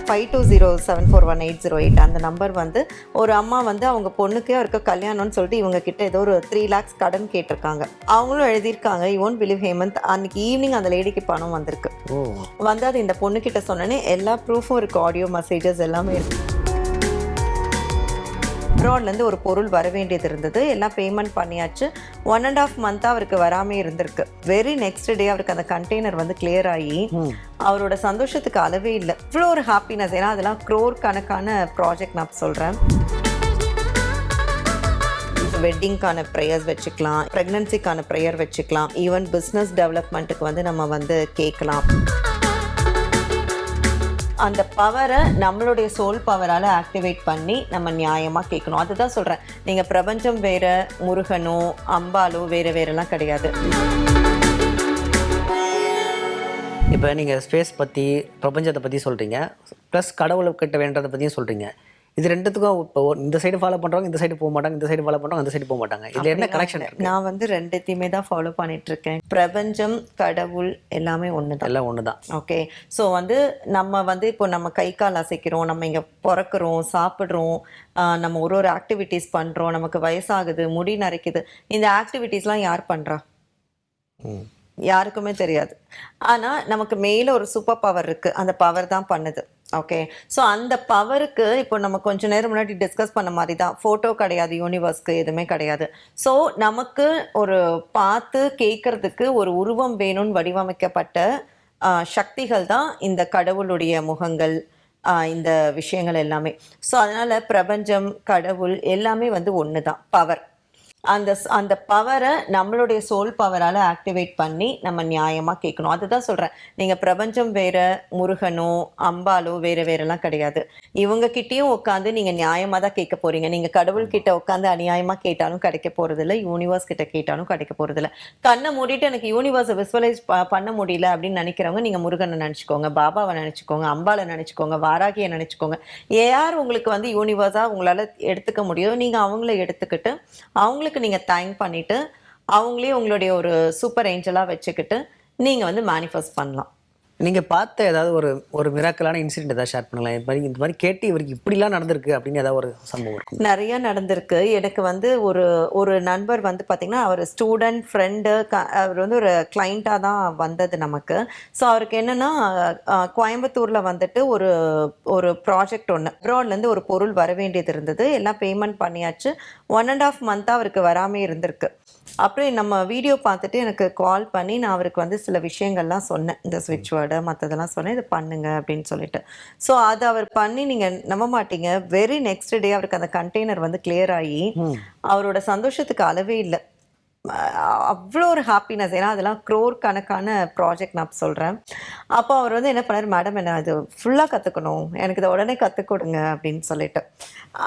52074180 அந்த நம்பர் வந்து ஒரு அம்மா வந்து அவங்க பொண்ணுக்கே இருக்க கல்யாணம்னு சொல்லிட்டு இவங்க கிட்ட ஏதோ ஒரு 3 lakhs கடன் கேட்டிருக்காங்க. அவங்களும் எழுதியிருக்காங்க, யூ ஒன்ட் பிலீவ் ஹேமந்த், அன்னைக்கு ஈவினிங் அந்த லேடிக்கு பணம் வந்திருக்கு. வந்து அது இந்த பொண்ணு கிட்ட சொன்னேனே எல்லா ப்ரூஃபும் இருக்கு, ஆடியோ மெசேஜஸ் எல்லாமே இருக்கு. அப்ராட்லேருந்து ஒரு பொருள் வர வேண்டியது இருந்தது, எல்லாம் பேமெண்ட் பண்ணியாச்சு. 1.5 month அவருக்கு வராமே இருந்திருக்கு. வெரி நெக்ஸ்ட் டே அவருக்கு அந்த கண்டெய்னர் வந்து கிளியர் ஆகி அவரோட சந்தோஷத்துக்கு அளவே இல்லை. இவ்வளோ ஒரு ஹாப்பினஸ். ஏன்னா அதெல்லாம் க்ரோர் கணக்கான ப்ராஜெக்ட் நான் சொல்கிறேன். வெட்டிங்க்கான ப்ரேயர்ஸ் வச்சுக்கலாம், ப்ரெக்னன்சிக்கான ப்ரேயர் வச்சுக்கலாம், ஈவன் பிஸ்னஸ் டெவலப்மெண்ட்டுக்கு வந்து நம்ம வந்து கேட்கலாம். அந்த பவரை நம்மளுடைய சோல் பவரால் ஆக்டிவேட் பண்ணி நம்ம நியாயமாக கேட்கணும். அதுதான் சொல்கிறேன், நீங்கள் பிரபஞ்சம் வேறு, முருகனோ அம்பாலோ வேறெல்லாம் கிடையாது. இப்போ நீங்கள் ஸ்பேஸ் பற்றி பிரபஞ்சத்தை பற்றி சொல்கிறீங்க, ப்ளஸ் கடவுள்கிட்ட வேண்டதை பற்றியும் சொல்கிறீங்க. இது ரெண்டுத்துக்கும் இப்போ இந்த சைடு ஃபாலோ பண்ணுறவங்க இந்த சைடு போக மாட்டாங்க, இந்த சைடு ஃபாலோ பண்ணுறவங்க அந்த சைடு போக மாட்டாங்க. இதில் என்ன கனெக்ஷன்? நான் வந்து ரெண்டுத்தையுமே தான் ஃபாலோ பண்ணிட்டு இருக்கேன். பிரபஞ்சம், கடவுள் எல்லாமே ஒன்று தான், எல்லாம் ஒன்று தான். ஓகே. ஸோ வந்து நம்ம வந்து இப்போ நம்ம கை கால் அசைக்கிறோம், நம்ம இங்கே பிறக்கிறோம், சாப்பிட்றோம், நம்ம ஒரு ஆக்டிவிட்டீஸ் பண்ணுறோம், நமக்கு வயசாகுது, முடி நரைக்குது. இந்த ஆக்டிவிட்டீஸ்லாம் யார் பண்ணுறா? யாருக்குமே தெரியாது. ஆனால் நமக்கு மேலே ஒரு சூப்பர் பவர் இருக்குது, அந்த பவர் தான் பண்ணுது. ஓகே. ஸோ அந்த பவருக்கு இப்போ நம்ம கொஞ்சம் நேரம் முன்னாடி டிஸ்கஸ் பண்ண மாதிரி தான், ஃபோட்டோ கிடையாது, யூனிவர்ஸ்க்கு எதுவுமே கிடையாது. ஸோ நமக்கு ஒரு பார்த்து கேட்கறதுக்கு ஒரு உருவம் வேணும்னு வடிவமைக்கப்பட்ட சக்திகள் தான் இந்த கடவுளுடைய முகங்கள், இந்த விஷயங்கள் எல்லாமே. ஸோ அதனால் பிரபஞ்சம், கடவுள் எல்லாமே வந்து ஒன்று தான், பவர். அந்த பவரை நம்மளுடைய சோல் பவரால் ஆக்டிவேட் பண்ணி நம்ம நியாயமாக கேட்கணும். அதுதான் சொல்கிறேன், நீங்கள் பிரபஞ்சம் வேறு, முருகனோ அம்பாலோ வேறெல்லாம் கிடையாது. இவங்கக்கிட்டேயும் உட்காந்து நீங்கள் நியாயமாக தான் கேட்க போகிறீங்க. நீங்கள் கடவுள்கிட்ட உட்காந்து அநியாயமாக கேட்டாலும் கிடைக்க போகிறதில்ல, யூனிவர்ஸ் கிட்ட கேட்டாலும் கிடைக்க போகிறதில்ல. கண்ணை மூடிட்டு எனக்கு யூனிவர்ஸை விஸ்வலைஸ் பண்ண முடியல அப்படின்னு நினைக்கிறவங்க நீங்கள் முருகனை நினச்சிக்கோங்க, பாபாவை நினச்சிக்கோங்க, அம்பாலை நினச்சிக்கோங்க, வாராகியை நினச்சிக்கோங்க. யார் உங்களுக்கு வந்து யூனிவர்ஸாக உங்களால் எடுத்துக்க முடியும், நீங்கள் அவங்கள எடுத்துக்கிட்டு அவங்களுக்கு நீங்கள் தேங்க் பண்ணிவிட்டு அவங்களே உங்களுடைய ஒரு சூப்பர் ஏஞ்சலாக வச்சுக்கிட்டு நீங்கள் வந்து மேனிஃபெஸ்ட் பண்ணலாம். நீங்கள் பார்த்த ஏதாவது ஒரு மிராக்கலான இன்சிடென்ட் ஏதாவது ஷேர் பண்ணலாம்? இந்த மாதிரி கேட்டு இவருக்கு இப்படிலாம் நடந்திருக்கு அப்படின்னு ஏதாவது ஒரு சம்பவம்? நிறைய நடந்திருக்கு. எனக்கு வந்து ஒரு நண்பர் வந்து பார்த்திங்கன்னா, அவர் ஸ்டூடெண்ட் ஃப்ரெண்டு, அவர் வந்து ஒரு கிளைண்ட்டாக தான் வந்தது நமக்கு. ஸோ அவருக்கு என்னென்னா, கோயம்புத்தூரில் வந்துட்டு ஒரு ப்ராஜெக்ட் ஒன்று, அப்ராட்லேருந்து ஒரு பொருள் வர வேண்டியது இருந்தது, எல்லாம் பேமெண்ட் பண்ணியாச்சு. 1.5 month அவருக்கு வராமே இருந்திருக்கு. அப்புறம் நம்ம வீடியோ பார்த்துட்டு எனக்கு கால் பண்ணி நான் அவருக்கு வந்து சில விஷயங்கள்லாம் சொன்னேன், இந்த ஸ்விட்ச் வேர்டு மற்றதெல்லாம் சொன்னேன், இது பண்ணுங்க அப்படின்னு சொல்லிட்டு. ஸோ அது அவர் பண்ணி நீங்கள் நம்ப மாட்டீங்க, வெரி நெக்ஸ்ட் டே அவருக்கு அந்த கண்டெய்னர் வந்து கிளியர் ஆகி அவரோட சந்தோஷத்துக்கு அளவே இல்லை. அவ்வளோ ஒரு ஹாப்பினஸ். ஏன்னா அதெல்லாம் க்ரோர் கணக்கான ப்ராஜெக்ட் நான் சொல்கிறேன். அப்போ அவர் வந்து என்ன பண்ணார், மேடம் என்ன அது ஃபுல்லாக கற்றுக்கணும், எனக்கு இதை உடனே கற்றுக் கொடுங்க அப்படின்னு சொல்லிட்டு.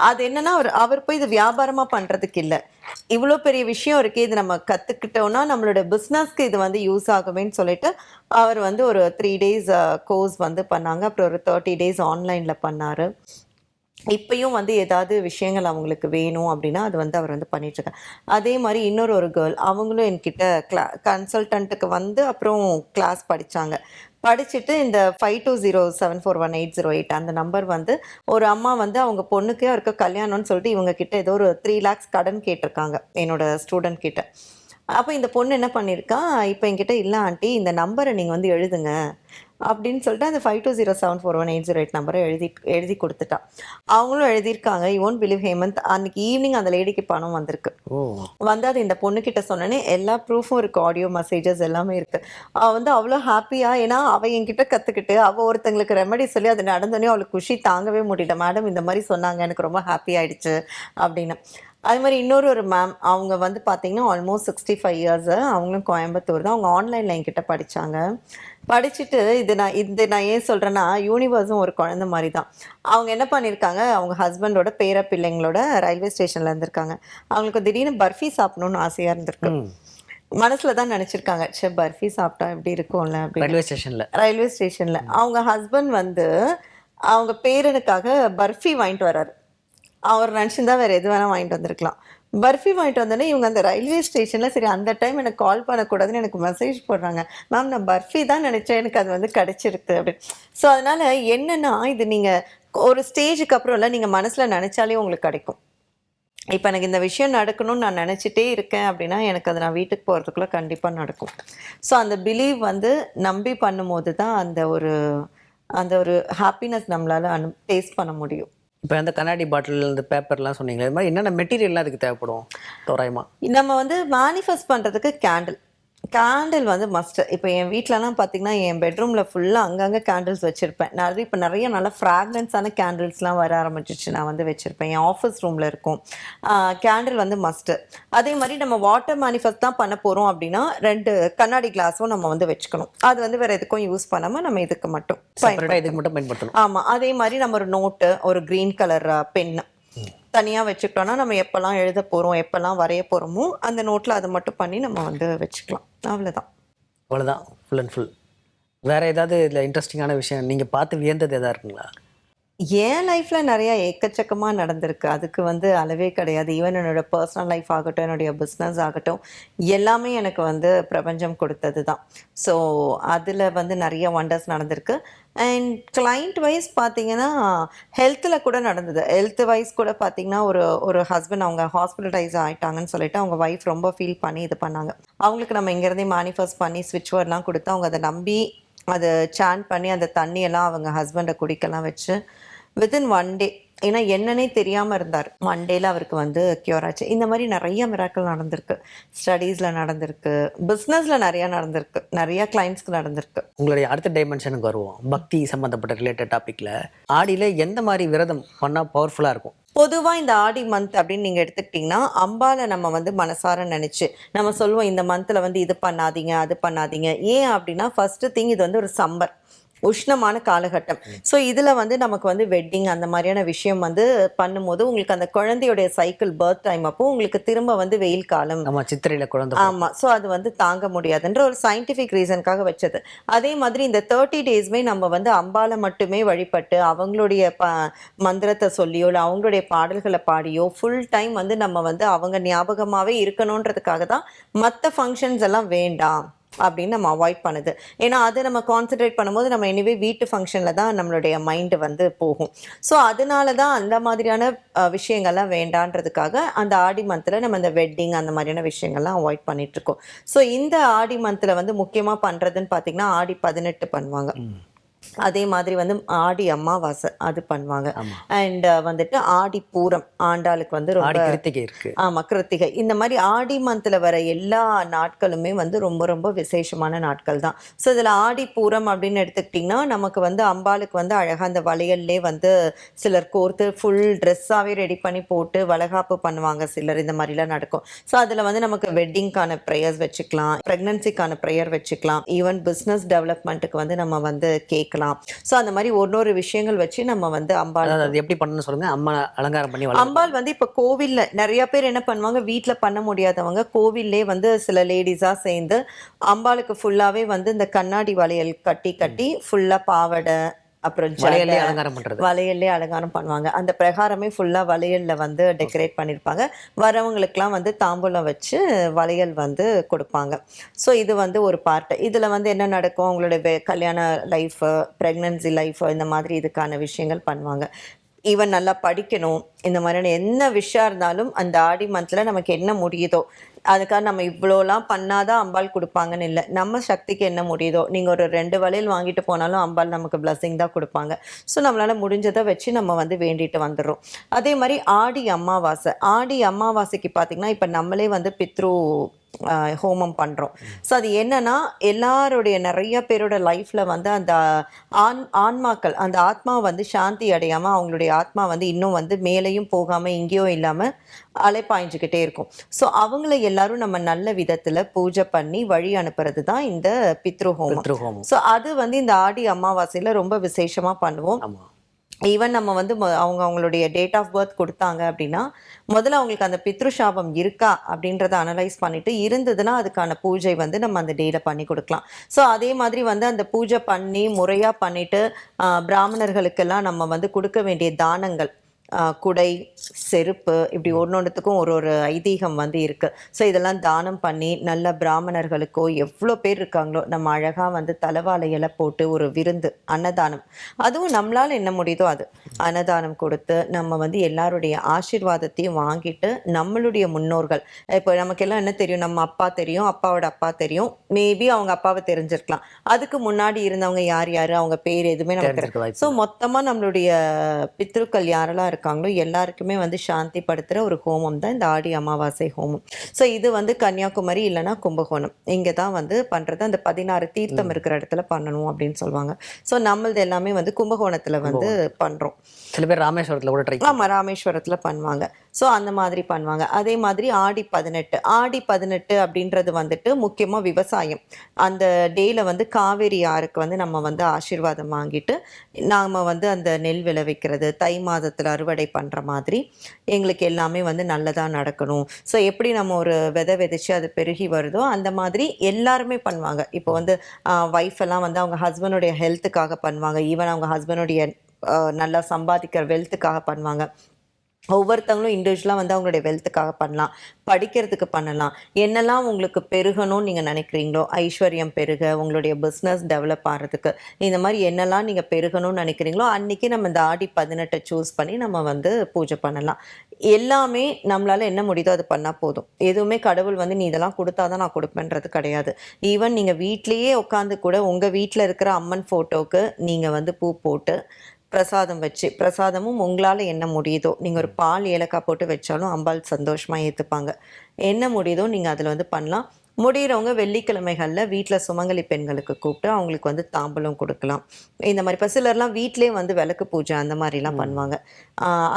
அது என்னென்னா அவர் போய் இது வியாபாரமாக பண்ணுறதுக்கு இல்லை, இவ்வளோ பெரிய விஷயம் இருக்குது, இது நம்ம கற்றுக்கிட்டோன்னா நம்மளோட பிஸ்னஸ்க்கு இது வந்து யூஸ் ஆகுமேன்னு சொல்லிட்டு அவர் வந்து ஒரு 3 days கோர்ஸ் வந்து பண்ணாங்க. அப்புறம் ஒரு 30 days ஆன்லைனில் பண்ணார். இப்பயும் வந்து ஏதாவது விஷயங்கள் அவங்களுக்கு வேணும் அப்படின்னா அது வந்து அவர் வந்து பண்ணிட்டுருக்கார். அதே மாதிரி இன்னொரு கேர்ள், அவங்களும் என்கிட்ட கன்சல்டண்ட்டுக்கு வந்து அப்புறம் கிளாஸ் படித்தாங்க. படிச்சுட்டு இந்த 52074180 அந்த நம்பர் வந்து ஒரு அம்மா வந்து அவங்க பொண்ணுக்கே இருக்க கல்யாணம்னு சொல்லிட்டு இவங்க கிட்ட ஏதோ ஒரு 3 lakhs கடன் கேட்டிருக்காங்க, என்னோட ஸ்டூடெண்ட் கிட்ட. அப்போ இந்த பொண்ணு என்ன பண்ணியிருக்கா, இப்போ என்கிட்ட இல்லை ஆண்டி, இந்த நம்பரை நீங்கள் வந்து எழுதுங்க அப்படின்னு சொல்லிட்டு அந்த 52074180 நம்பரை எழுதி கொடுத்துட்டா. அவங்களும் எழுதியிருக்காங்க, யூ ஒன்ட் பிலீவ் ஹேமந்த், அன்னைக்கு ஈவினிங் அந்த லேடிக்கு பணம் வந்திருக்கு. வந்து அது இந்த பொண்ணுக்கிட்ட சொன்னேனே எல்லா ப்ரூஃபும் இருக்குது, ஆடியோ மெசேஜஸ் எல்லாமே இருக்குது. அவள் வந்து அவ்வளோ ஹாப்பியாக, ஏன்னா அவள் என்கிட்ட கற்றுக்கிட்டு அவள் ஒருத்தங்களுக்கு ரெமெடி சொல்லி அது நடந்தோடனே அவளுக்கு குஷி தாங்கவே முடியல. மேடம் இந்த மாதிரி சொன்னாங்க, எனக்கு ரொம்ப ஹாப்பி ஆகிடுச்சு அப்படின்னு. அது மாதிரி இன்னொரு மேம், அவங்க வந்து பார்த்திங்கன்னா ஆல்மோஸ்ட் 65 years, அவங்களும் கோயம்புத்தூர் தான். அவங்க ஆன்லைனில் என்கிட்ட படித்தாங்க. படிச்சுட்டு இது நான் ஏன் சொல்கிறேன்னா, யூனிவர்ஸும் ஒரு குழந்தை மாதிரி தான். அவங்க என்ன பண்ணியிருக்காங்க, அவங்க ஹஸ்பண்டோட பேர பிள்ளைங்களோட ரயில்வே ஸ்டேஷனில் இருந்திருக்காங்க. அவங்களுக்கு திடீர்னு பர்ஃபி சாப்பிடணுன்னு ஆசையாக இருந்திருக்கு. மனசில் தான் நினச்சிருக்காங்க, சே பர்ஃபி சாப்பிட்டா எப்படி இருக்கும்ல அப்படின்னு. ரயில்வே ஸ்டேஷனில் அவங்க ஹஸ்பண்ட் வந்து அவங்க பேரனுக்காக பர்ஃபி வாங்கிட்டு வர்றாரு. அவர் நினச்சிருந்தா வேறு எது வேணால் வாங்கிட்டு வந்திருக்கலாம். பர்ஃபி வாங்கிட்டு வந்தோடனே இவங்க அந்த ரயில்வே ஸ்டேஷனில் சரி அந்த டைம் எனக்கு கால் பண்ணக்கூடாதுன்னு எனக்கு மெசேஜ் போடுறாங்க, மேம் நான் பர்ஃபி தான் நினச்சேன் எனக்கு அது வந்து கிடச்சிருக்கு அப்படின்னு. ஸோ அதனால் என்னென்னா இது நீங்கள் ஒரு ஸ்டேஜுக்கு அப்புறம் இல்லை, நீங்கள் மனசில் நினச்சாலே உங்களுக்கு கிடைக்கும். இப்போ எனக்கு இந்த விஷயம் நடக்கணும்னு நான் நினச்சிட்டே இருக்கேன் அப்படின்னா எனக்கு அது நான் வீட்டுக்கு போகிறதுக்குள்ளே கண்டிப்பாக நடக்கும். ஸோ அந்த பிலீவ் வந்து நம்பி பண்ணும்போது தான் அந்த ஒரு ஹாப்பினஸ் நம்மளால் டேஸ்ட் பண்ண முடியும். இப்போ அந்த கண்ணாடி பாட்டில் இந்த பேப்பர்லாம் சொன்னீங்களே, இது மாதிரி என்னென்ன மெட்டீரியல்லாம் அதுக்கு தேவைப்படும் தோராயமா? நம்ம வந்து மேனிஃபெஸ்ட் பண்ணுறதுக்கு கேண்டில் வந்து மஸ்ட்டு. இப்போ என் வீட்டிலலாம் பார்த்தீங்கன்னா என் பெட்ரூமில் ஃபுல்லாக அங்கங்கே கேண்டில்ஸ் வச்சுருப்பேன். நான் இப்போ நிறைய நல்லா ஃப்ராக்ரன்ஸான கேண்டில்ஸ்லாம் வர ஆரம்பிச்சிச்சு, நான் வந்து வச்சுருப்பேன். என் ஆஃபீஸ் ரூமில் இருக்கும். கேண்டில் வந்து மஸ்ட்டு. அதே மாதிரி நம்ம வாட்டர் மேனிஃபெஸ்ட் தான் பண்ண போகிறோம் அப்படின்னா 2 கண்ணாடி கிளாஸும் நம்ம வந்து வச்சுக்கணும். அது வந்து வேறு எதுக்கும் யூஸ் பண்ணாமல் நம்ம இதுக்கு மட்டும் இதுக்கு மட்டும் பயன்படுத்தணும். ஆமாம். அதே மாதிரி நம்ம ஒரு நோட்டு, ஒரு க்ரீன் கலர் பென்னு தனியாக வச்சுக்கிட்டோன்னா நம்ம எப்போல்லாம் எழுத போகிறோம், எப்போல்லாம் வரைய போகிறோமோ அந்த நோட்டில் அதை மட்டும் பண்ணி நம்ம வந்து வச்சுக்கலாம். அவ்வளோதான் ஃபுல் அண்ட் ஃபுல். வேறு ஏதாவது இதில் இன்ட்ரெஸ்டிங்கான விஷயம் நீங்கள் பார்த்து வியந்தது எதாவது இருக்குங்களா? என் லைஃப்பில் நிறையா எக்கச்சக்கமாக நடந்திருக்கு. அதுக்கு வந்து அளவே கிடையாது. ஈவன் என்னோடய பர்சனல் லைஃப் ஆகட்டும், என்னுடைய பிஸ்னஸ் ஆகட்டும், எல்லாமே எனக்கு வந்து பிரபஞ்சம் கொடுத்தது தான். ஸோ அதில் வந்து நிறைய வண்டர்ஸ் நடந்திருக்கு. அண்ட் கிளைண்ட் வைஸ் பார்த்தீங்கன்னா ஹெல்த்தில் கூட நடந்தது. ஹெல்த் வைஸ் கூட பார்த்தீங்கன்னா ஒரு ஹஸ்பண்ட் அவங்க ஹாஸ்பிட்டலைஸ் ஆகிட்டாங்கன்னு சொல்லிட்டு அவங்க ஒய்ஃப் ரொம்ப ஃபீல் பண்ணி இது பண்ணாங்க. அவங்களுக்கு நம்ம இங்கேருந்தே மேனிஃபெஸ்ட் பண்ணி ஸ்விட்ச் வேர்ட்லாம் கொடுத்து அவங்க அதை நம்பி அதை சாண்ட் பண்ணி அந்த தண்ணியெல்லாம் அவங்க ஹஸ்பண்டை குடிக்கலாம் வச்சு வித்தின் 1 டே, ஏன்னா என்னன்னே தெரியாமல் இருந்தார், 1 டேயில் அவருக்கு வந்து க்யூர் ஆச்சு. இந்த மாதிரி நிறைய மிராக்கள் நடந்திருக்கு. ஸ்டடீஸில் நடந்திருக்கு, பிஸ்னஸில் நிறையா நடந்திருக்கு, நிறையா கிளைண்ட்ஸ்க்கு நடந்திருக்கு. உங்களுடைய அடுத்த டைமென்ஷனுக்கு வருவோம். பக்தி சம்மந்தப்பட்ட ரிலேட்டட் டாப்பிக்கில் ஆடியில் எந்த மாதிரி விரதம் பண்ணால் பவர்ஃபுல்லாக இருக்கும்? பொதுவாக இந்த ஆடி மந்த் அப்படின்னு நீங்கள் எடுத்துக்கிட்டிங்கன்னா அம்பாவை நம்ம வந்து மனசார நினச்சி நம்ம சொல்லுவோம் இந்த மந்தில் வந்து இது பண்ணாதீங்க அது பண்ணாதீங்க. ஏன் அப்படின்னா ஃபஸ்ட்டு திங் இது வந்து ஒரு சம்மர் உஷ்ணமான காலகட்டம். ஸோ இதில் வந்து நமக்கு வந்து வெட்டிங் அந்த மாதிரியான விஷயம் வந்து பண்ணும்போது உங்களுக்கு அந்த குழந்தையுடைய சைக்கிள் பர்த் டைம் அப்போ உங்களுக்கு திரும்ப வந்து வெயில் காலம். ஆமாம், சித்திரையில் குழந்தை. ஆமாம். ஸோ அது வந்து தாங்க முடியாதுன்ற ஒரு சயின்டிஃபிக் ரீசனுக்காக வச்சது. அதே மாதிரி இந்த 30 டேஸ்மே நம்ம வந்து அம்பாலை மட்டுமே வழிபட்டு அவங்களுடைய மந்திரத்தை சொல்லியோ இல்லை அவங்களுடைய பாடல்களை பாடியோ ஃபுல் டைம் வந்து நம்ம வந்து அவங்க ஞாபகமாகவே இருக்கணுன்றதுக்காக தான் மற்ற ஃபங்க்ஷன்ஸ் எல்லாம் வேண்டாம் அப்படின்னு நம்ம அவாய்ட் பண்ணுது. ஏன்னா அது நம்ம கான்சென்ட்ரேட் பண்ணும்போது நம்ம எனிவே வீட்டு ஃபங்க்ஷனில் தான் நம்மளுடைய மைண்டு வந்து போகும். ஸோ அதனால தான் அந்த மாதிரியான விஷயங்கள்லாம் வேண்டான்றதுக்காக அந்த ஆடி மந்தில் நம்ம இந்த வெட்டிங் அந்த மாதிரியான விஷயங்கள்லாம் அவாய்ட் பண்ணிகிட்ருக்கோம். ஸோ இந்த ஆடி மந்தில் வந்து முக்கியமாக பண்ணுறதுன்னு பார்த்திங்கன்னா ஆடி 18 பண்ணுவாங்க. அதே மாதிரி வந்து ஆடி அமாவாசை அது பண்ணுவாங்க. அண்ட் வந்துட்டு ஆடி பூரம் ஆண்டாளுக்கு வந்து ரொம்ப கிருத்திகை இருக்கு. ஆமாம், கிருத்திகை. இந்த மாதிரி ஆடி மந்தில் வர எல்லா நாட்களுமே வந்து ரொம்ப ரொம்ப விசேஷமான நாட்கள் தான். ஸோ இதில் ஆடி பூரம் அப்படின்னு எடுத்துக்கிட்டிங்கன்னா நமக்கு வந்து அம்பாளுக்கு வந்து அழகாக அந்த வளையல்லே வந்து சிலர் கோர்த்து ஃபுல் ட்ரெஸ்ஸாகவே ரெடி பண்ணி போட்டு வளகாப்பு பண்ணுவாங்க சிலர். இந்த மாதிரிலாம் நடக்கும். ஸோ அதில் வந்து நமக்கு வெட்டிங்க்கான ப்ரேயர்ஸ் வச்சுக்கலாம், ப்ரெக்னன்சிக்கான ப்ரேயர் வச்சுக்கலாம், ஈவன் பிஸ்னஸ் டெவலப்மெண்ட்டுக்கு வந்து நம்ம வந்து கேட்கலாம். ஸோ அந்த மாதிரி ஒரு விஷயங்கள் வச்சு நம்ம வந்து அம்பாள் எப்படி பண்ணணும்னு சொல்லுங்க. அம்மா அலங்காரம் பண்ணி அம்பாள் வந்து இப்போ கோவிலில் நிறைய பேர் என்ன பண்ணுவாங்க, வீட்டில் பண்ண முடியாதவங்க கோவில்லே வந்து சில லேடிஸாக சேர்ந்து அம்பாளுக்கு ஃபுல்லாகவே வந்து இந்த கண்ணாடி வளையல் கட்டி ஃபுல்லாக பாவடை அப்புறம் வளையல்லே அலங்காரம் பண்ணுவாங்க. அந்த பிரகாரமே ஃபுல்லாக வளையலில் வந்து டெக்கரேட் பண்ணியிருப்பாங்க. வரவங்களுக்கெல்லாம் வந்து தாம்பூலம் வச்சு வளையல் வந்து கொடுப்பாங்க. ஸோ இது வந்து ஒரு பார்ட்டு. இதில் வந்து என்ன நடக்கும், அவங்களோட கல்யாண லைஃபு, ப்ரெக்னன்சி லைஃபு, இந்த மாதிரி இதுக்கான விஷயங்கள் பண்ணுவாங்க. ஈவன் நல்லா படிக்கணும், இந்த மாதிரியான என்ன விஷயம் இருந்தாலும் அந்த ஆடி மந்தில் நமக்கு என்ன முடியுதோ அதுக்காக நம்ம இவ்வளோலாம் பண்ணாதான் அம்பாள் கொடுப்பாங்கன்னு இல்லை. நம்ம சக்திக்கு என்ன முடியுதோ, நீங்கள் ஒரு 2 வளையல் வாங்கிட்டு போனாலும் அம்பாள் நமக்கு பிளஸ்ஸிங் தான் கொடுப்பாங்க. ஸோ நம்மளால் முடிஞ்சதை வச்சு நம்ம வந்து வேண்டிட்டு வந்துடுறோம். அதே மாதிரி ஆடி அமாவாசைக்கு பார்த்திங்கன்னா இப்போ நம்மளே வந்து பித்ரு ஹோமம் பண்ணுறோம். ஸோ அது என்னன்னா எல்லாருடைய நிறைய பேரோட லைஃப்பில் வந்து அந்த ஆன்மாக்கள் அந்த ஆத்மா வந்து சாந்தி அடையாமல் அவங்களுடைய ஆத்மா வந்து இன்னும் வந்து மேலேயும் போகாமல் இங்கேயும் இல்லாமல் அலைப்பாய்ஞ்சிக்கிட்டே இருக்கும். ஸோ அவங்கள எல்லாரும் நம்ம நல்ல விதத்தில் பூஜை பண்ணி வழி அனுப்புறது தான் இந்த பித்ரு ஹோமம். ஸோ அது வந்து இந்த ஆடி அமாவாசையில் ரொம்ப விசேஷமாக பண்ணுவோம். ஈவன் நம்ம வந்து அவங்களுடைய டேட் ஆஃப் பர்த் கொடுத்தாங்க அப்படின்னா முதல்ல அவங்களுக்கு அந்த பித்ருஷாபம் இருக்கா அப்படின்றத அனலைஸ் பண்ணிவிட்டு இருந்ததுன்னா அதுக்கான பூஜை வந்து நம்ம அந்த டேயில் பண்ணி கொடுக்கலாம். ஸோ அதே மாதிரி வந்து அந்த பூஜை பண்ணி முறையாக பண்ணிவிட்டு பிராமணர்களுக்கெல்லாம் நம்ம வந்து கொடுக்க வேண்டிய தானங்கள் குடை, செருப்பு, இப்படி ஒன்னொன்றுத்துக்கும் ஒரு ஒரு ஐதீகம் வந்து இருக்குது. ஸோ இதெல்லாம் தானம் பண்ணி நல்ல பிராமணர்களுக்கோ எவ்வளோ பேர் இருக்காங்களோ நம்ம அழகாக வந்து தலவாழை இலை போட்டு ஒரு விருந்து அன்னதானம், அதுவும் நம்மளால் என்ன முடியுதோ அது அன்னதானம் கொடுத்து நம்ம வந்து எல்லாருடைய ஆசீர்வாதத்தையும் வாங்கிட்டு நம்மளுடைய முன்னோர்கள், இப்போ நமக்கெல்லாம் என்ன தெரியும், நம்ம அப்பா தெரியும், அப்பாவோட அப்பா தெரியும், மேபி அவங்க அப்பாவை தெரிஞ்சிருக்கலாம், அதுக்கு முன்னாடி இருந்தவங்க யார் யார், அவங்க பேர் எதுவுமே நமக்கு. ஸோ மொத்தமாக நம்மளுடைய பித்ருக்கள் யாரெல்லாம் இருக்காங்களோ எல்லாருக்குமே வந்து சாந்தி படுத்துகிற ஒரு ஹோமம் தான் இந்த ஆடி அமாவாசை ஹோமம். ஸோ இது வந்து கன்னியாகுமரி இல்லைன்னா கும்பகோணம் இங்கே தான் வந்து பண்ணுறது. அந்த 16 தீர்த்தம் இருக்கிற இடத்துல பண்ணணும் அப்படின்னு சொல்லுவாங்க. ஸோ நம்மளது எல்லாமே வந்து கும்பகோணத்தில் வந்து பண்ணுறோம். சில பேர் ராமேஸ்வரத்தில் கூட ட்ரை. ஆமாம், ராமேஸ்வரத்தில் பண்ணுவாங்க. ஸோ அந்த மாதிரி பண்ணுவாங்க. அதே மாதிரி ஆடி 18 அப்படின்றது வந்துட்டு முக்கியமாக விவசாயம். அந்த டேயில் வந்து காவேரி ஆறுக்கு வந்து நம்ம வந்து ஆசீர்வாதம் வாங்கிட்டு நாம் வந்து அந்த நெல் விளைவிக்கிறது, தை மாதத்தில் அறுவடை பண்ணுற மாதிரி எங்களுக்கு எல்லாமே வந்து நல்லதாக நடக்கணும். ஸோ எப்படி நம்ம ஒரு விதை விதைச்சு அது பெருகி வருதோ அந்த மாதிரி எல்லாருமே பண்ணுவாங்க. இப்போ வந்து ஒய்ஃப் எல்லாம் வந்து அவங்க ஹஸ்பண்டுடைய ஹெல்த்துக்காக பண்ணுவாங்க. ஈவன் அவங்க ஹஸ்பண்டுடைய நல்லா சம்பாதிக்கிற வெல்த்துக்காக பண்ணுவாங்க. ஒவ்வொருத்தவங்களும் இண்டிவிஜுவலாக வந்து அவங்களுடைய வெல்த்துக்காக பண்ணலாம், படிக்கிறதுக்கு பண்ணலாம். என்னெல்லாம் உங்களுக்கு பெருகணும்னு நீங்கள் நினைக்கிறீங்களோ, ஐஸ்வர்யம் பெருக, உங்களுடைய பிஸ்னஸ் டெவலப் ஆகிறதுக்கு, இந்த மாதிரி என்னெல்லாம் நீங்கள் பெருகணும்னு நினைக்கிறீங்களோ அன்றைக்கி நம்ம இந்த ஆடி 18 சூஸ் பண்ணி நம்ம வந்து பூஜை பண்ணலாம். எல்லாமே நம்மளால் என்ன முடியுதோ அது பண்ணால் போதும். எதுவுமே கடவுள் வந்து நீ இதெல்லாம் கொடுத்தா தான் நான் கொடுப்பேன்றது கிடையாது. ஈவன் நீங்கள் வீட்லேயே உட்காந்து கூட உங்கள் வீட்டில் இருக்கிற அம்மன் ஃபோட்டோவுக்கு நீங்கள் வந்து பூ போட்டு பிரசாதம் வச்சு, பிரசாதமும் உங்களால் என்ன முடியுதோ, நீங்கள் ஒரு பால் ஏலக்காய் போட்டு வச்சாலும் அம்பாள் சந்தோஷமாக ஏற்றுப்பாங்க. என்ன முடியுதோ நீங்கள் அதில் வந்து பண்ணலாம். முடிகிறவங்க வெள்ளிக்கிழமைகளில் வீட்டில் சுமங்கலி பெண்களுக்கு கூப்பிட்டு அவங்களுக்கு வந்து தாம்பலம் கொடுக்கலாம். இந்த மாதிரி இப்போ சிலர்லாம் வீட்டிலே வந்து விளக்கு பூஜை அந்த மாதிரிலாம் பண்ணுவாங்க.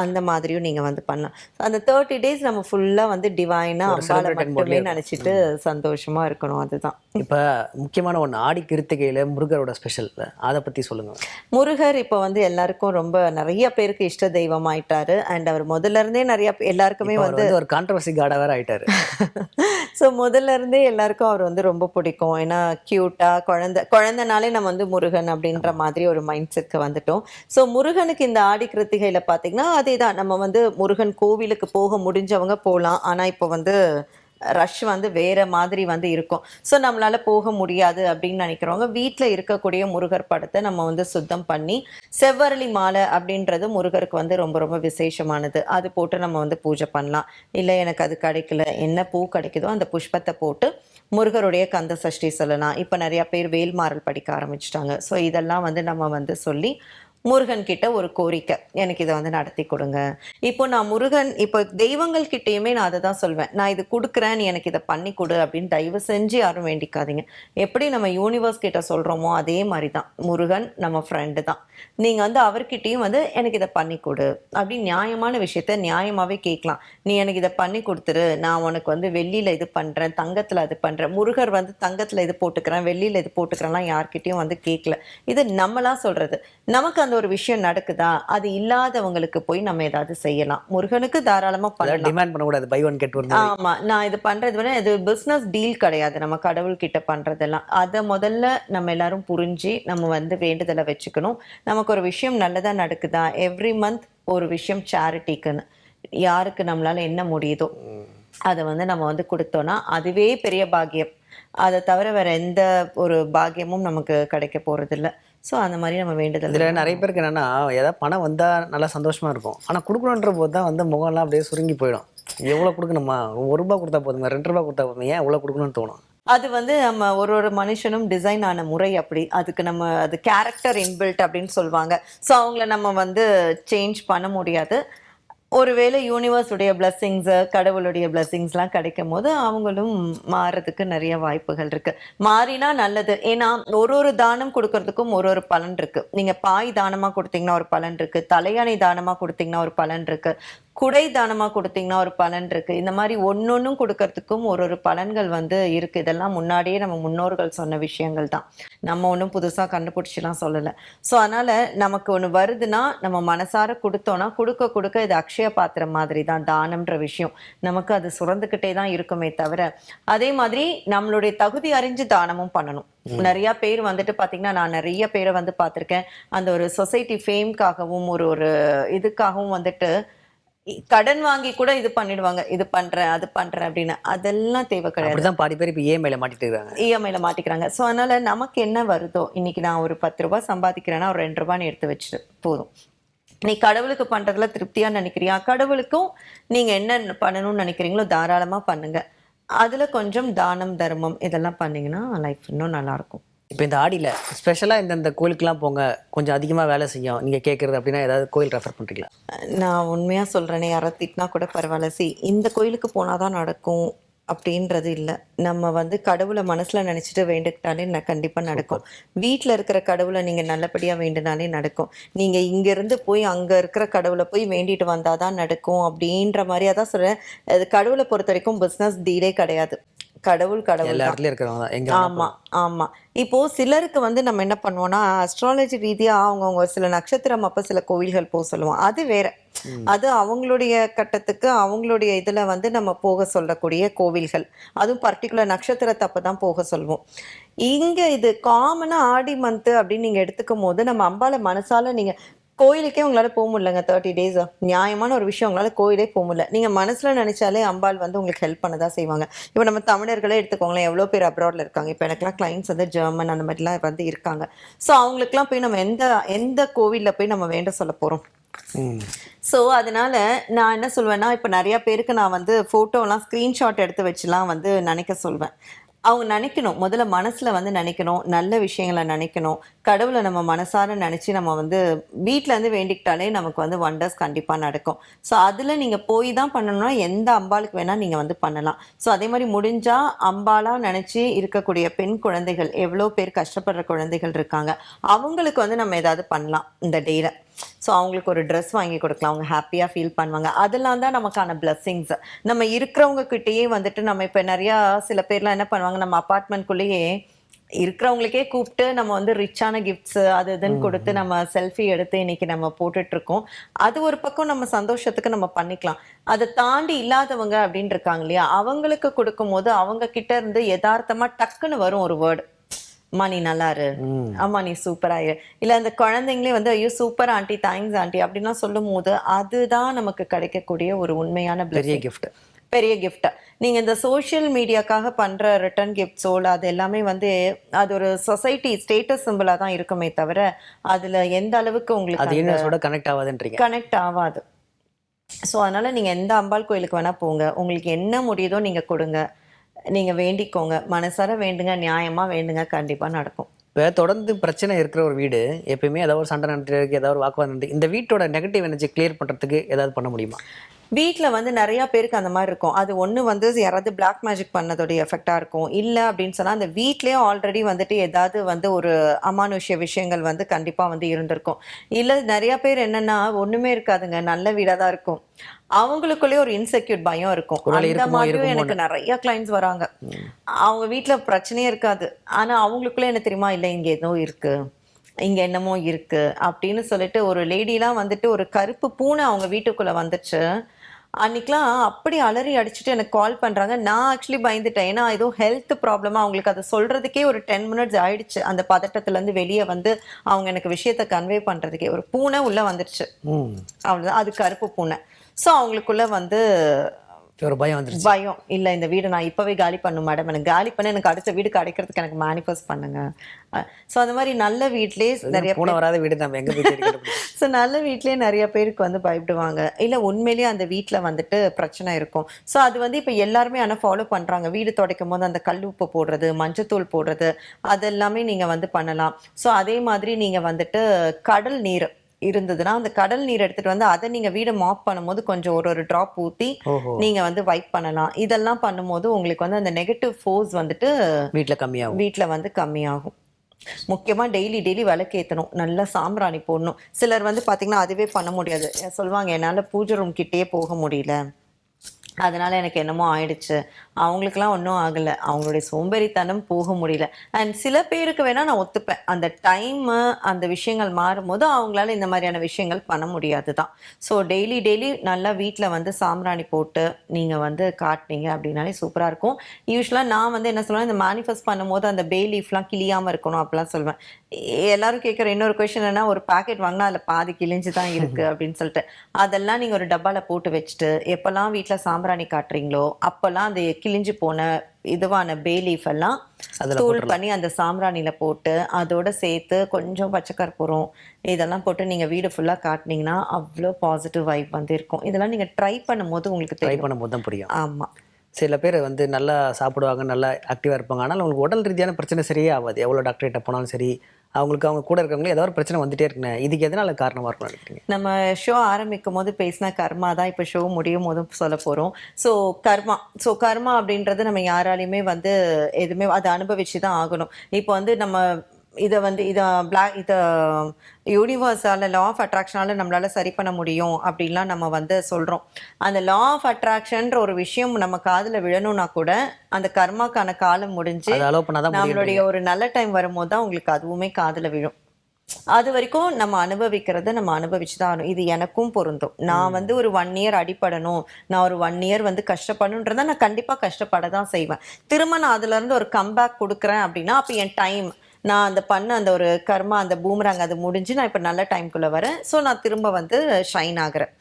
அந்த மாதிரியும் நீங்கள் வந்து பண்ணலாம். அந்த 30 டேஸ் நம்ம ஃபுல்லாக வந்து டிவைனாக அம்பாளை மட்டுமே நினச்சிட்டு சந்தோஷமாக இருக்கணும். அதுதான். இப்போ முக்கியமான ஒன்று, ஆடி கிருத்திகையில் முருகரோட ஸ்பெஷல், அதை பற்றி சொல்லுங்கள். முருகர் இப்போ வந்து எல்லாருக்கும் ரொம்ப நிறைய பேருக்கு இஷ்ட தெய்வம் ஆயிட்டாரு. அண்ட் அவர் முதல்ல இருந்தே நிறைய எல்லாருக்குமே வந்து ஒரு கான்ட்ரவர்சி கார்டாக வேறு ஆயிட்டாரு. ஸோ முதல்ல இருந்தே எல்லாருக்கும் அவர் வந்து ரொம்ப பிடிக்கும். ஏன்னா க்யூட்டாக குழந்தைனாலே நம்ம வந்து முருகன் அப்படின்ற மாதிரி ஒரு மைண்ட் செட்க்கு வந்துட்டோம். ஸோ முருகனுக்கு இந்த ஆடி கிருத்திகையில் பார்த்தீங்கன்னா அதே தான், நம்ம வந்து முருகன் கோவிலுக்கு போக முடிஞ்சவங்க போகலாம். ஆனால் இப்போ வந்து ரஷ் வந்து வேறு மாதிரி வந்து இருக்கும். ஸோ நம்மளால் போக முடியாது அப்படின்னு நினைக்கிறவங்க வீட்டில் இருக்கக்கூடிய முருகர் படத்தை நம்ம வந்து சுத்தம் பண்ணி, செவ்வரளி மாலை அப்படின்றது முருகருக்கு வந்து ரொம்ப ரொம்ப விசேஷமானது, அது போட்டு நம்ம வந்து பூஜை பண்ணலாம். இல்லை எனக்கு அது கிடைக்கல, என்ன பூ கிடைக்குதோ அந்த புஷ்பத்தை போட்டு முருகருடைய கந்த சஷ்டி சொல்லலாம். இப்போ நிறையா பேர் வேல்மாறல் படிக்க ஆரம்பிச்சிட்டாங்க. ஸோ இதெல்லாம் வந்து நம்ம வந்து சொல்லி முருகன் கிட்ட ஒரு கோரிக்கை, எனக்கு இதை வந்து நடத்தி கொடுங்க. இப்போ நான் முருகன் இப்போ தெய்வங்கள் கிட்டேயுமே நான் அதை தான் சொல்வேன், நான் இது கொடுக்குறேன், நீ எனக்கு இதை பண்ணி கொடு அப்படின்னு தயவு செஞ்சு யாரும் வேண்டிக்காதீங்க. எப்படி நம்ம யூனிவர்ஸ் கிட்ட சொல்கிறோமோ அதே மாதிரி தான் முருகன் நம்ம ஃப்ரெண்டு தான். நீங்கள் வந்து அவர்கிட்டையும் வந்து எனக்கு இதை பண்ணி கொடு அப்படின்னு நியாயமான விஷயத்த நியாயமாகவே கேட்கலாம். நீ எனக்கு இதை பண்ணி கொடுத்துரு, நான் உனக்கு வந்து வெள்ளியில் இது பண்ணுறேன், தங்கத்தில் அது பண்ணுறேன். முருகர் வந்து தங்கத்தில் இது போட்டுக்கிறேன், வெள்ளியில் இது போட்டுக்கிறேன்லாம் யார்கிட்டையும் வந்து கேட்கல. இது நம்மளாம் சொல்கிறது. நமக்கு அந்த ஒரு விஷயம் நடக்குதா, அது இல்லாதவங்களுக்கு போய் நம்ம ஏதாவது செய்யலாம். முருகனுக்கு தாராளமா பண்ணலாம், டிமாண்ட் பண்ணக்கூடாது, பை ஒன் கெட் ஒன். ஆமா, நான் இது பண்றது விட இது பிசினஸ் டீல் கிடையாது, நம்ம கடவுள் கிட்ட பண்றதெல்லாம். அதை முதல்ல நம்ம எல்லாரும் புரிஞ்சு நம்ம வந்து வேண்டுதலை வச்சுக்கணும். நமக்கு ஒரு விஷயம் நல்லதா நடக்குதா, எவ்ரி மந்த் ஒரு விஷயம் சேரிட்டிக்குன்னு யாருக்கு நம்மளால என்ன முடியுதோ அதை வந்து நம்ம வந்து கொடுத்தோன்னா அதுவே பெரிய பாக்கியம். அதை தவிர வேற எந்த ஒரு பாக்கியமும் நமக்கு கிடைக்க போறதில்லை. ஸோ அந்த மாதிரி நம்ம வேண்டுதல். இதில் நிறைய பேருக்கு என்னென்னா, ஏதாவது பணம் வந்தால் நல்லா சந்தோஷமாக இருக்கும், ஆனால் கொடுக்கணுன்ற போது தான் வந்து முகம்லாம் அப்படியே சுருங்கி போயிடும். எவ்வளோ கொடுக்கணுமா, ₹1 கொடுத்தா போதுமா, ₹2 கொடுத்தா போதுமா, ஏன் எவ்வளோ கொடுக்கணும்னு தோணும். அது வந்து நம்ம ஒரு மனுஷனும் டிசைன் ஆன முறை அப்படி, அதுக்கு நம்ம அது கேரக்டர் இன்பில்ட் அப்படின்னு சொல்லுவாங்க. ஸோ அவங்கள நம்ம வந்து சேஞ்ச் பண்ண முடியாது. ஒருவேளை யூனிவர்ஸுடைய பிளெஸ்ஸிங்ஸு, கடவுளுடைய பிளெஸ்ஸிங்ஸ்லாம் கிடைக்கும் போது அவங்களும் மாறுறதுக்கு நிறைய வாய்ப்புகள் இருக்குது. மாறினா நல்லது. ஏன்னா ஒரு தானம் கொடுக்கறதுக்கும் ஒரு பலன் இருக்குது. நீங்கள் பாய் தானமாக கொடுத்தீங்கன்னா ஒரு பலன் இருக்குது, தலையாணை தானமாக கொடுத்தீங்கன்னா ஒரு பலன் இருக்குது, குடை தானமா கொடுத்தீங்கன்னா ஒரு பலன் இருக்கு. இந்த மாதிரி ஒன்னொன்னும் கொடுக்கறதுக்கும் ஒரு பலன்கள் வந்து இருக்கு. இதெல்லாம் முன்னாடியே நம்ம முன்னோர்கள் சொன்ன விஷயங்கள் தான். நம்ம ஒன்றும் புதுசா கண்டுபிடிச்சிலாம் சொல்லல. ஸோ அதனால நமக்கு ஒண்ணு வருதுன்னா நம்ம மனசார கொடுத்தோம்னா கொடுக்க கொடுக்க இது அக்ஷய பாத்திரம் மாதிரி தான் தானம்ன்ற விஷயம். நமக்கு அது சுரந்துக்கிட்டே தான் இருக்குமே தவிர, அதே மாதிரி நம்மளுடைய தகுதி அறிஞ்சு தானமும் பண்ணணும். நிறைய பேர் வந்துட்டு பாத்தீங்கன்னா, நான் நிறைய பேரை வந்து பார்த்திருக்கேன். அந்த ஒரு சொசைட்டி ஃபேம்காகவும் ஒரு இதுக்காகவும் வந்துட்டு கடன் வாங்கி கூட இது பண்ணிடுவாங்க. இது பண்றேன், அது பண்றேன் அப்படின்னு. அதெல்லாம் தேவை கிடையாது. அப்படிதான் பாதி பேர் இப்போ இஎம்ஐல மாட்டிட்டு இருக்காங்க. இஎம்ஐல மாட்டிக்கிறாங்க. ஸோ அதனால நமக்கு என்ன வருதோ, இன்னைக்கு நான் ஒரு 10 ரூபாய் சம்பாதிக்கிறேன்னா ஒரு 2 ரூபான்னு எடுத்து வச்சுட்டு போதும். நீ கடவுளுக்கு பண்றதுல திருப்தியா நினைக்கிறியா? கடவுளுக்கும் நீங்க என்ன பண்ணணும்னு நினைக்கிறீங்களோ தாராளமா பண்ணுங்க. அதுல கொஞ்சம் தானம், தர்மம் இதெல்லாம் பண்ணீங்கன்னா லைஃப் இன்னும் நல்லா இருக்கும். இப்போ இந்த ஆடியில் ஸ்பெஷலாக இந்த கோயிலுக்குலாம் போங்க, கொஞ்சம் அதிகமாக வேலை செய்யும் நீங்கள் கேட்குறது அப்படின்னா ஏதாவது கோயில் ரெஃபர் பண்ணுறீங்களா? நான் உண்மையாக சொல்கிறேனே, யாராவது திட்டினா கூட பரவாயில்ல. இந்த கோயிலுக்கு போனால் தான் நடக்கும் அப்படின்றது இல்லை. நம்ம வந்து கடவுளை மனசில் நினச்சிட்டு வேண்டிக்கிட்டாலே கண்டிப்பாக நடக்கும். வீட்டில் இருக்கிற கடவுளை நீங்கள் நல்லபடியாக வேண்டினாலே நடக்கும். நீங்கள் இங்கேருந்து போய் அங்கே இருக்கிற கடவுளை போய் வேண்டிட்டு வந்தால் தான் நடக்கும் அப்படின்ற மாதிரி. அதான் சொல்கிறேன், அது கடவுளை பொறுத்த வரைக்கும் பிஸ்னஸ் டீலே கிடையாது. கடவுள் எல்லா இடத்துலயும் இருக்கிறவங்க தான். எங்க ஆமா ஆமா. இப்போ சிலருக்கு வந்து நம்ம என்ன பண்ணுவோம்னா, அஸ்ட்ராலஜி ரீதியா அவங்கவுங்க சில நட்சத்திரம் அப்ப சில கோவில்கள் போக சொல்லுவோம். அது வேற. அது அவங்களுடைய கட்டத்துக்கு அவங்களுடைய இதுல வந்து நம்ம போக சொல்லக்கூடிய கோவில்கள். அதுவும் பர்டிகுலர் நட்சத்திரத்தை அப்பதான் போக சொல்லுவோம். இங்க இது காமனா ஆடி மந்த் அப்படின்னு நீங்க எடுத்துக்கும் போது நம்ம அம்பால மனசால நீங்க கோயிலுக்கே உங்களால போக முடியலங்க 30 டேஸ். நியாயமான ஒரு விஷயம், உங்களால கோயிலே போக முடியல. நீங்க மனசுல நினைச்சாலே அம்பாள் வந்து உங்களுக்கு ஹெல்ப் பண்ணதான் செய்வாங்க. இப்போ நம்ம தமிழர்களே எடுத்துக்கோங்களேன், எவ்வளோ பேர் அப்ராட்ல இருக்காங்க. இப்போ எனக்குலாம் கிளைண்ட்ஸ் வந்து ஜெர்மன் அந்த மாதிரிலாம் வந்து இருக்காங்க. ஸோ அவங்களுக்குலாம் போய் நம்ம எந்த கோவிலில் போய் நம்ம வேண்ட சொல்ல போகிறோம்? ஸோ அதனால நான் என்ன சொல்வேன்னா, இப்போ நிறைய பேருக்கு நான் வந்து ஃபோட்டோலாம் ஸ்க்ரீன்ஷாட் எடுத்து வச்சுலாம் வந்து நினைக்க சொல்வேன். அவங்க நினைக்கணும், முதல்ல மனசுல வந்து நினைக்கணும், நல்ல விஷயங்களை நினைக்கணும். கடவுளை நம்ம மனசார நினைச்சு நம்ம வந்து வீட்டில இருந்து வேண்டிக்கிட்டாலே நமக்கு வந்து வண்டர்ஸ் கண்டிப்பா நடக்கும். ஸோ அதுல நீங்க போய் தான் பண்ணணும்னா எந்த அம்பாளுக்கு வேணா நீங்க வந்து பண்ணலாம். ஸோ அதே மாதிரி முடிஞ்சா அம்பாலா நினைச்சு இருக்கக்கூடிய பெண் குழந்தைகள், எவ்வளோ பேர் கஷ்டப்படுற குழந்தைகள் இருக்காங்க, அவங்களுக்கு வந்து நம்ம ஏதாவது பண்ணலாம் இந்த டேல. ஸோ அவங்களுக்கு ஒரு ட்ரெஸ் வாங்கி கொடுக்கலாம், அவங்க ஹாப்பியாக ஃபீல் பண்ணுவாங்க. அதெல்லாம் தான் நமக்கான பிளஸ்ஸிங்ஸ். நம்ம இருக்கிறவங்க கிட்டேயே வந்துட்டு நம்ம இப்போ நிறையா சில பேர்லாம் என்ன பண்ணுவாங்க, நம்ம அப்பார்ட்மெண்ட்குள்ளேயே இருக்கிறவங்களுக்கே கூப்பிட்டு நம்ம வந்து ரிச்சான கிஃப்ட்ஸ் அது இதுன்னு கொடுத்து நம்ம செல்ஃபி எடுத்து இன்னைக்கு நம்ம போட்டுட்டு இருக்கோம். அது ஒரு பக்கம் நம்ம சந்தோஷத்துக்கு நம்ம பண்ணிக்கலாம். அதை தாண்டி இல்லாதவங்க அப்படின்னு இருக்காங்க இல்லையா, அவங்களுக்கு கொடுக்கும் போது அவங்க கிட்ட இருந்து யதார்த்தமா டக்குன்னு வரும் ஒரு வேர்டு, அம்மா நீ நல்லா இரு, அம்மா நீ சூப்பரா இரு. இல்ல அந்த குழந்தைங்களே வந்து ஐயோ சூப்பர் ஆண்டி, தேங்க்ஸ் ஆண்டி அப்படின்லாம் சொல்லும் போது அதுதான் நமக்கு கிடைக்கக்கூடிய ஒரு உண்மையான பெரிய கிஃப்ட். நீங்க இந்த சோஷியல் மீடியாக்காக பண்ற ரிட்டர்ன் கிஃப்ட்ஸோ அது எல்லாமே வந்து அது ஒரு சொசைட்டி ஸ்டேட்டஸ் சிம்பிளா தான் இருக்குமே தவிர அதுல எந்த அளவுக்கு உங்களுக்கு கனெக்ட் ஆகாது. ஸோ அதனால நீங்க எந்த அம்பாள் கோயிலுக்கு வேணா போங்க, உங்களுக்கு என்ன முடியுதோ நீங்க கொடுங்க, நீங்க வேண்டிக்கோங்க, மனசார வேண்டுங்க, நியாயமா வேண்டுங்க, கண்டிப்பா நடக்கும். இப்போ தொடர்ந்து பிரச்சனை இருக்கிற ஒரு வீடு, எப்பயுமே ஏதாவது ஒரு சண்டை நடந்துட்டு இருக்கு, ஏதாவது ஒரு வாக்குவாதம் நடந்து, இந்த வீட்டோட நெகட்டிவ் எனர்ஜி கிளியர் பண்றதுக்கு ஏதாவது பண்ண முடியுமா? வீட்டில் வந்து நிறையா பேருக்கு அந்த மாதிரி இருக்கும். அது ஒன்று வந்து யாராவது பிளாக் மேஜிக் பண்ணதோடைய எஃபெக்டாக இருக்கும். இல்லை அப்படின்னு சொன்னால் அந்த வீட்லேயே ஆல்ரெடி வந்துட்டு ஏதாவது வந்து ஒரு அமானுஷ்ய விஷயங்கள் வந்து கண்டிப்பாக வந்து இருந்திருக்கும். இல்லை நிறையா பேர் என்னென்னா ஒன்றுமே இருக்காதுங்க, நல்ல வீடாக தான் இருக்கும், அவங்களுக்குள்ளேயே ஒரு இன்செக்யூர் பயம் இருக்கும். அந்த மாதிரியும் எனக்கு நிறைய கிளைண்ட்ஸ் வராங்க. அவங்க வீட்டில் பிரச்சனையே இருக்காது, ஆனால் அவங்களுக்குள்ளே என்ன தெரியுமா, இல்லை இங்கே ஏதோ இருக்குது, இங்க என்னமோ இருக்கு அப்படின்னு சொல்லிட்டு ஒரு லேடிலாம் வந்துட்டு ஒரு கருப்பு பூனை அவங்க வீட்டுக்குள்ள வந்துச்சு. அன்னைக்கெல்லாம் அப்படி அலறி அடிச்சுட்டு எனக்கு கால் பண்றாங்க. நான் ஆக்சுவலி பயந்துட்டேன், ஏன்னா ஏதோ ஹெல்த் ப்ராப்ளமா அவங்களுக்கு அதை சொல்றதுக்கே ஒரு 10 மினிட்ஸ் ஆயிடுச்சு. அந்த பதட்டத்துல இருந்து வெளியே வந்து அவங்க எனக்கு விஷயத்த கன்வே பண்றதுக்கே ஒரு பூனை உள்ள வந்துருச்சு. அவ்வளவுதான், அது கருப்பு பூனை. ஸோ அவங்களுக்குள்ள வந்து ஒரு பயம் இல்லை இந்த வீடு நான் இப்பவே காலி பண்ணும் மேடம், எனக்கு காலி பண்ண எனக்கு அடுத்த வீடு கிடைக்கிறதுக்கு எனக்கு மேனிஃபெஸ்ட் பண்ணுங்க. ஸோ அந்த மாதிரி நல்ல வீட்லேயே நிறைய வராத வீடு நம்ம எங்க போய் ஸோ நல்ல வீட்லேயே நிறைய பேருக்கு வந்து பயப்படுவாங்க. இல்லை உண்மையிலேயே அந்த வீட்டில் வந்துட்டு பிரச்சனை இருக்கும். ஸோ அது வந்து இப்போ எல்லாருமே ஆனால் ஃபாலோ பண்ணுறாங்க. வீடு துடைக்கும் போது அந்த கல் உப்பு போடுறது, மஞ்சத்தூள் போடுறது, அதெல்லாமே நீங்கள் வந்து பண்ணலாம். ஸோ அதே மாதிரி நீங்கள் வந்துட்டு கடல் நீர் இருந்ததுன்னா அந்த கடல் நீர் எடுத்துட்டு வந்து அதை நீங்க வீடு மாப் பண்ணும்போது கொஞ்சம் ஒரு டிராப் ஊத்தி நீங்க வந்து வைப் பண்ணலாம். இதெல்லாம் பண்ணும்போது உங்களுக்கு வந்து அந்த நெகட்டிவ் ஃபோர்ஸ் வந்துட்டு வீட்ல வந்து கம்மியாகும். முக்கியமாக டெய்லி விளக்கேற்றணும், நல்லா சாம்பிராணி போடணும். சிலர் வந்து பார்த்திங்கன்னா அதுவே பண்ண முடியாது, சொல்லுவாங்க என்னால் பூஜை ரூம் கிட்டேயே போக முடியல, அதனால் எனக்கு என்னமோ ஆயிடுச்சு. அவங்களுக்கெல்லாம் ஒன்றும் ஆகலை, அவங்களுடைய சோம்பேறித்தனம் போக முடியல. அண்ட் சில பேருக்கு வேணால் நான் ஒத்துப்பேன், அந்த டைமு அந்த விஷயங்கள் மாறும்போது அவங்களால இந்த மாதிரியான விஷயங்கள் பண்ண முடியாது தான். ஸோ டெய்லி நல்லா வீட்டில் வந்து சாம்பிராணி போட்டு நீங்கள் வந்து காட்டினீங்க அப்படின்னாலே சூப்பராக இருக்கும். யூஸ்வலாக நான் வந்து என்ன சொல்லுவேன், இந்த மேனிஃபெஸ்ட் பண்ணும்போது அந்த பே லீஃப்லாம் கிளியாமல் இருக்கணும் அப்படிலாம் சொல்லுவேன். எல்லாரும் கேட்குற இன்னொரு கொஷின் என்ன, ஒரு பேக்கெட் வாங்கினா அதில் பாதி கிழிஞ்சு தான் இருக்குது அப்படின்னு சொல்லிட்டு, அதெல்லாம் நீங்கள் ஒரு டப்பாவில் போட்டு வச்சுட்டு எப்போல்லாம் வீட்டில் சாம்பிராணி காட்டுறீங்களோ அப்போல்லாம் அந்த கிழிஞ்சு போன இதுவான பே லீஃப் எல்லாம் தூள் பண்ணி அந்த சாம்பிராணியில் போட்டு அதோட சேர்த்து கொஞ்சம் பச்சை கற்பூரம் இதெல்லாம் போட்டு நீங்கள் வீடு ஃபுல்லாக காட்டினீங்கன்னா அவ்வளோ பாசிட்டிவ் வைப் வந்து இருக்கும். இதெல்லாம் நீங்கள் ட்ரை பண்ணும்போது உங்களுக்கு ட்ரை பண்ணும்போது தான் புரியும். ஆமாம். சில பேர் வந்து நல்லா சாப்பிடுவாங்க, நல்லா ஆக்டிவாக இருப்பாங்க, ஆனால் அவங்களுக்கு உடல் ரீதியான பிரச்சனை சரியே ஆகாது. எவ்வளோ டாக்டர்கிட்ட போனாலும் சரி, அவங்களுக்கு அவங்க கூட இருக்கவங்களே ஏதாவது ஒரு பிரச்சனை வந்துட்டே இருக்குங்க. இதுக்கு எதனால காரணமாக இருக்கும்னு நினைக்கிறீங்க? நம்ம ஷோ ஆரம்பிக்கும் போது பேசின கர்மா தான் இப்போ ஷோ முடியும் போதும் சொல்ல போகிறோம். ஸோ கர்மா அப்படின்றது நம்ம யாராலையுமே வந்து எதுவுமே அதை அனுபவிச்சு தான் ஆகணும். இப்போ வந்து நம்ம இதை யூனிவர்ஸால் லா ஆஃப் அட்ராக்ஷனால் நம்மளால் சரி பண்ண முடியும் அப்படின்லாம் நம்ம வந்து சொல்கிறோம். அந்த லா ஆஃப் அட்ராக்ஷன்ற ஒரு விஷயம் நம்ம காதில் விழணும்னா கூட அந்த கர்மாக்கான காலம் முடிஞ்சு நம்மளுடைய ஒரு நல்ல டைம் வரும்போது தான் உங்களுக்கு அதுவுமே காதில் விழும். அது வரைக்கும் நம்ம அனுபவிக்கிறத நம்ம அனுபவிச்சு தான் ஆகணும். இது எனக்கும் பொருந்தும். நான் வந்து ஒரு 1 இயர் அடிப்படணும், நான் ஒரு 1 இயர் வந்து கஷ்டப்படணுன்றதை நான் கண்டிப்பாக கஷ்டப்பட தான் செய்வேன். திரும்ப நான் அதுலேருந்து ஒரு கம்பேக் கொடுக்குறேன் அப்படின்னா அப்போ என் டைம், நான் அந்த ஒரு கர்மா, அந்த பூமராங் அது முடிஞ்சு நான் இப்போ நல்ல டைம்குள்ளே வரேன். ஸோ நான் திரும்ப வந்து ஷைன் ஆகிறேன்.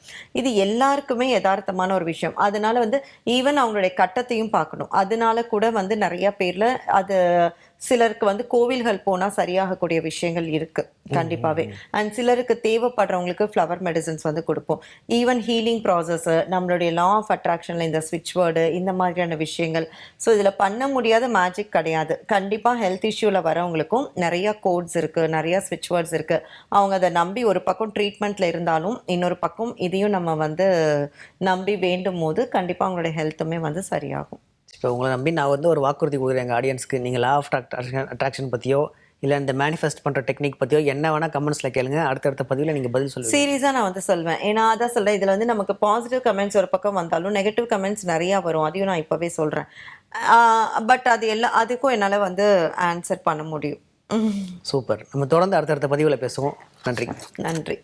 இது எல்லாருக்குமே யதார்த்தமான ஒரு விஷயம். அதனால வந்து ஈவன் அவங்களுடைய கட்டத்தையும் பார்க்கணும். அதனால கூட வந்து நிறைய பேரில் அது சிலருக்கு வந்து கோவில்கள் போனால் சரியாகக்கூடிய விஷயங்கள் இருக்குது கண்டிப்பாகவே. அண்ட் சிலருக்கு தேவைப்படுறவங்களுக்கு ஃப்ளவர் மெடிசன்ஸ் வந்து கொடுப்போம். ஈவன் ஹீலிங் ப்ராசஸ்ஸு, நம்மளுடைய லா ஆஃப் அட்ராக்ஷனில் இந்த ஸ்விட்ச் வேர்டு, இந்த மாதிரியான விஷயங்கள். ஸோ இதில் பண்ண முடியாத மேஜிக் கிடையாது. கண்டிப்பாக ஹெல்த் இஷ்யூவில் வரவங்களுக்கும் நிறையா கோட்ஸ் இருக்குது, நிறையா ஸ்விட்ச் வேர்ட்ஸ் இருக்குது. அவங்க அதை நம்பி ஒரு பக்கம் ட்ரீட்மெண்ட்டில் இருந்தாலும் இன்னொரு பக்கம் இதையும் நம்ம வந்து நம்பி வேண்டும் போது கண்டிப்பாக அவங்களுடைய ஹெல்த்துமே வந்து சரியாகும். இப்போ உங்களை நம்பி நான் வந்து ஒரு வாக்குறுதி கொடுக்குறேன் எங்கள் ஆடியன்ஸ்க்கு. நீங்கள் லா ஆஃப் அட்ராக்ஷன் பற்றியோ இல்லை இந்த மேனிஃபெஸ்ட் பண்ணுற டெக்னிக் பற்றியோ என்ன வேணால் கமெண்ட்ஸில் கேளுங்க. அடுத்தடுத்த பதிவில் நீங்கள் பதில் சொல்லுங்கள். சீரியஸாக நான் வந்து சொல்வேன். ஏன்னா அதான் சொல்கிறேன், இதில் வந்து நமக்கு பாசிட்டிவ் கமெண்ட்ஸ் ஒரு பக்கம் வந்தாலும் நெகட்டிவ் கமெண்ட்ஸ் நிறையா வரும். அதையும் நான் இப்போவே சொல்கிறேன். பட் அதுக்கும் என்னால் வந்து ஆன்சர் பண்ண முடியும். சூப்பர். நம்ம தொடர்ந்து அடுத்தடுத்த பதிவில் பேசுவோம். நன்றி. நன்றி.